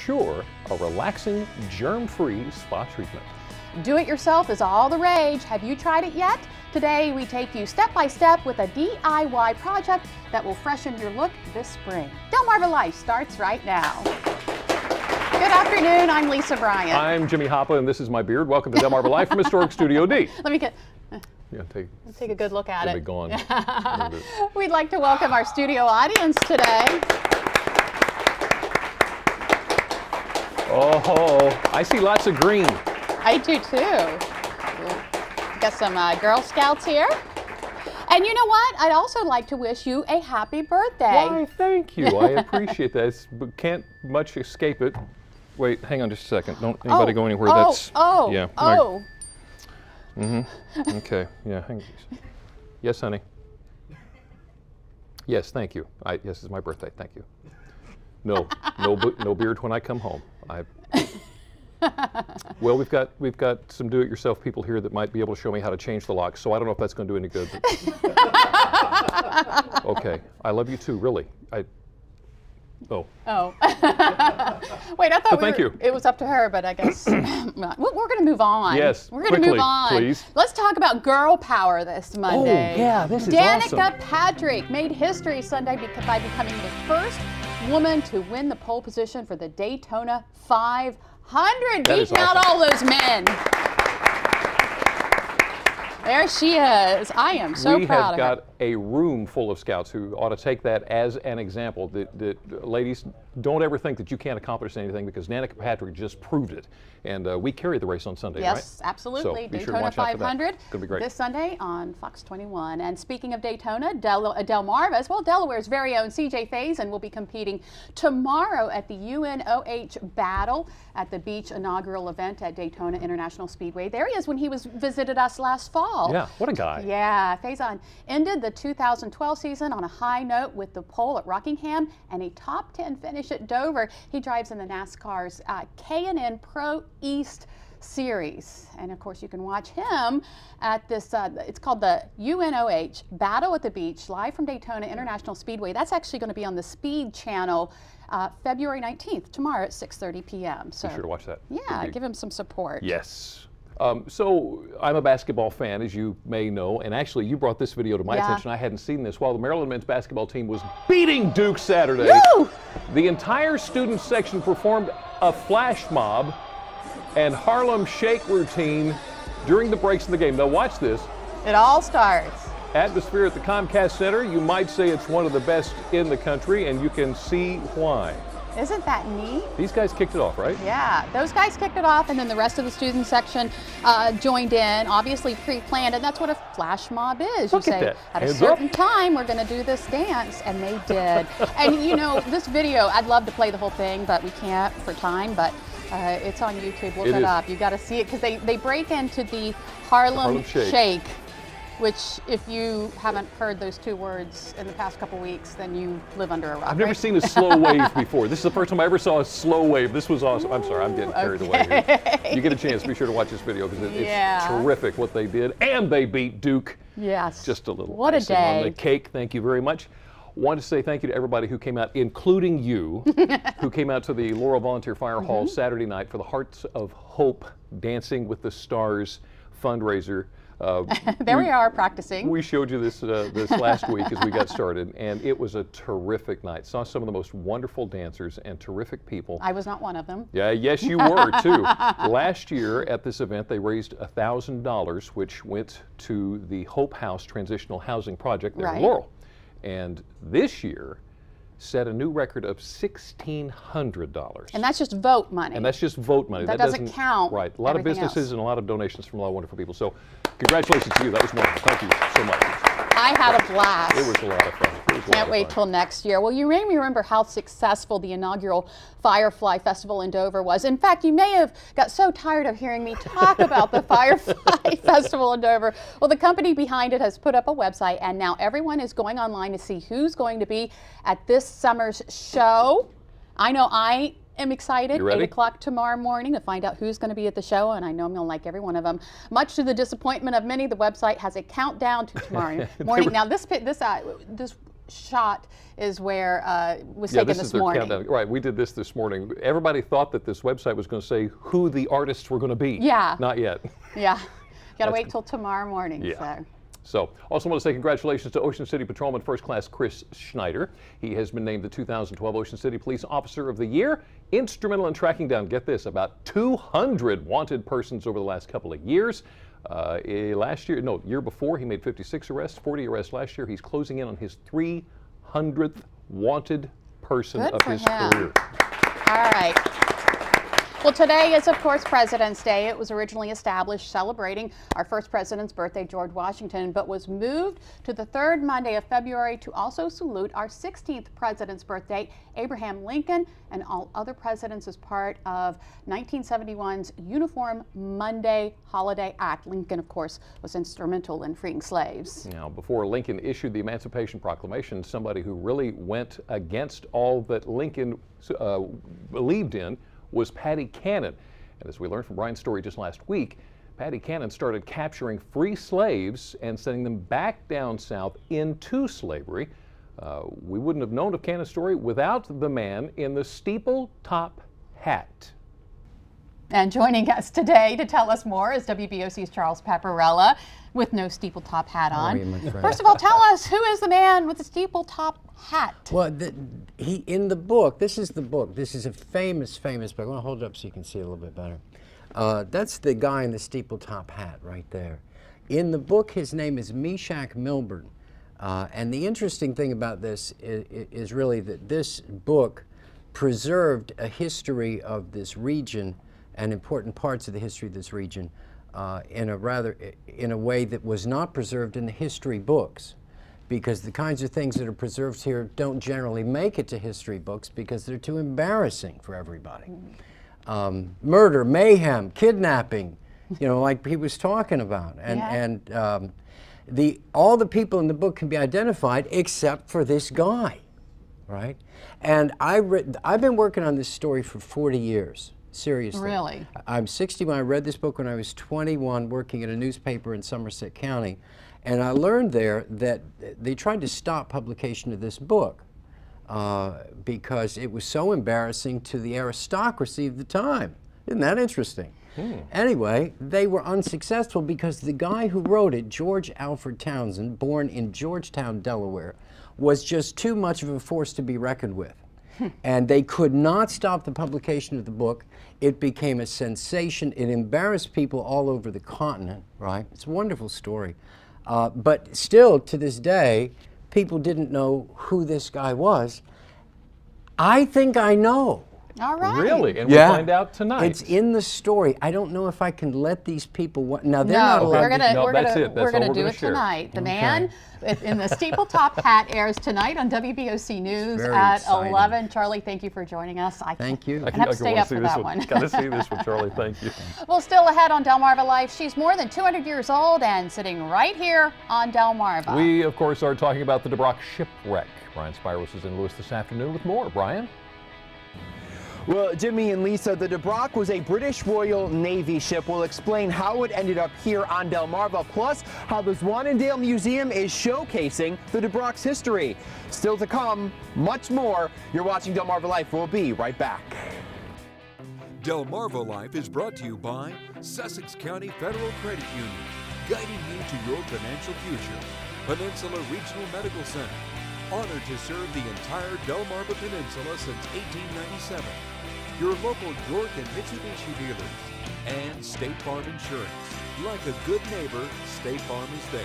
ensure a relaxing, germ-free spa treatment. Do-it-yourself is all the rage. Have you tried it yet? Today we take you step by step with a DIY project that will freshen your look this spring. Delmarva Life starts right now. Good afternoon, I'm Lisa Bryant. I'm Jimmy Hoppa, and this is my beard. Welcome to Delmarva Life from Historic Studio D. Let me get... Yeah, take a good look at it. Be gone. We'd like to welcome our studio audience today. Oh, I see lots of green. I do too. Got some Girl Scouts here. And you know what? I'd also like to wish you a happy birthday. Why, thank you. I appreciate that. But can't much escape it. Wait, hang on just a second. Don't anybody go anywhere. Yeah. Okay. Yeah. Hang on. Yes, honey. Yes, thank you. Yes, it's my birthday. Thank you. No beard when I come home. Well, we've got some do-it-yourself people here that might be able to show me how to change the locks. So I don't know if that's going to do any good. Okay. I love you too, really. Oh. Wait, I thought thank you. It was up to her, but I guess we're going to move on. Yes, we're going to move on. Please. Let's talk about girl power this Monday. Oh, yeah, this is awesome. Danica Patrick made history Sunday by becoming the first woman to win the pole position for the Daytona 500, beating out all those men. There she is. I am so proud of her. We have got a room full of scouts who ought to take that as an example. That ladies, don't ever think that you can't accomplish anything, because Danica Patrick just proved it. And we carry the race on Sunday, right? Yes, absolutely. So be sure to Daytona watch out for that. 500 It's gonna be great. This Sunday on Fox 21. And speaking of Daytona, Delmarva, as well, Delaware's very own CJ Faison will be competing tomorrow at the UNOH Battle at the beach inaugural event at Daytona International Speedway. There he is when he visited us last fall. Yeah, what a guy. Yeah, Faison ended the 2012 season on a high note with the pole at Rockingham and a top 10 finish at Dover. He drives in the NASCAR's K&N Pro East Series. And of course you can watch him at this, it's called the UNOH Battle at the Beach, live from Daytona International Speedway. That's actually going to be on the Speed Channel February 19th, tomorrow at 6:30 p.m. So be sure to watch that. Yeah, give him some support. Yes. So I'm a basketball fan, as you may know, and actually you brought this video to my attention. I hadn't seen this. While the Maryland men's basketball team was beating Duke Saturday, the entire student section performed a flash mob and Harlem shake routine during the breaks of the game. Now watch this. It all starts. Atmosphere at the Comcast Center, you might say it's one of the best in the country, and you can see why. Isn't that neat? These guys kicked it off, right? Yeah, those guys kicked it off, and then the rest of the student section joined in, obviously pre-planned, and that's what a flash mob is. You say, at a certain time, we're going to do this dance, and they did. And you know, this video, I'd love to play the whole thing, but we can't for time, but it's on YouTube. Look it up. You got to see it, because they break into the Harlem Shake. Which, if you haven't heard those two words in the past couple weeks, then you live under a rock. I've never seen a slow wave before. This is the first time I ever saw a slow wave. This was awesome. I'm sorry, I'm getting carried away here. You get a chance, be sure to watch this video, because it's terrific what they did. And they beat Duke. Yes. Just a little icing on the cake. Thank you very much. Want to say thank you to everybody who came out, including you, who came out to the Laurel Volunteer Fire Hall Saturday night for the Hearts of Hope Dancing with the Stars fundraiser. There we are practicing. We showed you this this last week as we got started, and it was a terrific night. Saw some of the most wonderful dancers and terrific people. I was not one of them. Yeah, yes you were too. Last year at this event they raised $1,000, which went to the Hope House Transitional Housing Project there in Laurel. And this year set a new record of $1,600. And that's just vote money. And that's just vote money. That doesn't count. Right. A lot of businesses and a lot of donations from a lot of wonderful people. So congratulations to you. That was wonderful. Thank you so much. I had a blast. It was a lot of fun. Can't wait till next year. Well, you may remember how successful the inaugural Firefly Festival in Dover was. In fact, you may have got so tired of hearing me talk about the Firefly Festival in Dover. Well, the company behind it has put up a website, and now everyone is going online to see who's going to be at this summer's show. I know I am excited. 8 o'clock tomorrow morning to find out who's going to be at the show, and I know I'm going to like every one of them. Much to the disappointment of many, the website has a countdown to tomorrow morning. Now, this shot is where was taken this morning. Countdown. Right, we did this morning. Everybody thought that this website was going to say who the artists were going to be. Yeah. Not yet. Yeah. Got to wait till tomorrow morning. Yeah. So, also want to say congratulations to Ocean City Patrolman First Class Chris Schneider. He has been named the 2012 Ocean City Police Officer of the Year, instrumental in tracking down, get this, about 200 wanted persons over the last couple of years. Year before, he made 56 arrests, 40 arrests last year. He's closing in on his 300th wanted person of his career. All right. Well, today is, of course, President's Day. It was originally established celebrating our first president's birthday, George Washington, but was moved to the third Monday of February to also salute our 16th president's birthday, Abraham Lincoln, and all other presidents as part of 1971's Uniform Monday Holiday Act. Lincoln, of course, was instrumental in freeing slaves. Now, before Lincoln issued the Emancipation Proclamation, somebody who really went against all that Lincoln believed in was Patty Cannon. And as we learned from Brian's story just last week, Patty Cannon started capturing free slaves and sending them back down south into slavery. We wouldn't have known of Cannon's story without the man in the Steeple Top Hat. And joining us today to tell us more is WBOC's Charles Paparella with no steeple top hat on. First of all, tell us, who is the man with the steeple top hat? Well, in the book, this is the book. This is a famous book. I want to hold it up so you can see a little bit better. That's the guy in the steeple top hat right there. In the book, his name is Meshach Milburn. And the interesting thing about this is really that this book preserved a history of this region and important parts of the history of this region in a way that was not preserved in the history books, because the kinds of things that are preserved here don't generally make it to history books because they're too embarrassing for everybody. Murder, mayhem, kidnapping, you know, like he was talking about, and all the people in the book can be identified except for this guy, right? And I've been working on this story for 40 years. Seriously. Really? I'm 61. I read this book when I was 21, working at a newspaper in Somerset County. And I learned there that they tried to stop publication of this book because it was so embarrassing to the aristocracy of the time. Isn't that interesting? Anyway, they were unsuccessful because the guy who wrote it, George Alfred Townsend, born in Georgetown, Delaware, was just too much of a force to be reckoned with. And they could not stop the publication of the book. It became a sensation. It embarrassed people all over the continent, right? It's a wonderful story. But still, to this day, people didn't know who this guy was. I think I know. All right. Really? And we'll find out tonight. It's in the story. I don't know if I can let these people. Now they're not allowed. We're going to do it tonight. The man in the steeple top hat airs tonight on WBOC News at 11. Charlie, thank you for joining us. Thank you. I have to stay up for that one. Got to see this one, Charlie. Thank you. Well, still ahead on Delmarva Life. She's more than 200 years old and sitting right here on Delmarva. We, of course, are talking about the DeBrock shipwreck. Brian Spiros is in Lewis this afternoon with more. Brian? Well, Jimmy and Lisa, the DeBrock was a British Royal Navy ship. We'll explain how it ended up here on Delmarva, plus how the Zwannendale Museum is showcasing the DeBrock's history. Still to come, much more. You're watching Delmarva Life. We'll be right back. Delmarva Life is brought to you by Sussex County Federal Credit Union, guiding you to your financial future. Peninsula Regional Medical Center, honored to serve the entire Delmarva Peninsula since 1897. Your local York and Mitsubishi dealers, and State Farm Insurance. Like a good neighbor, State Farm is there.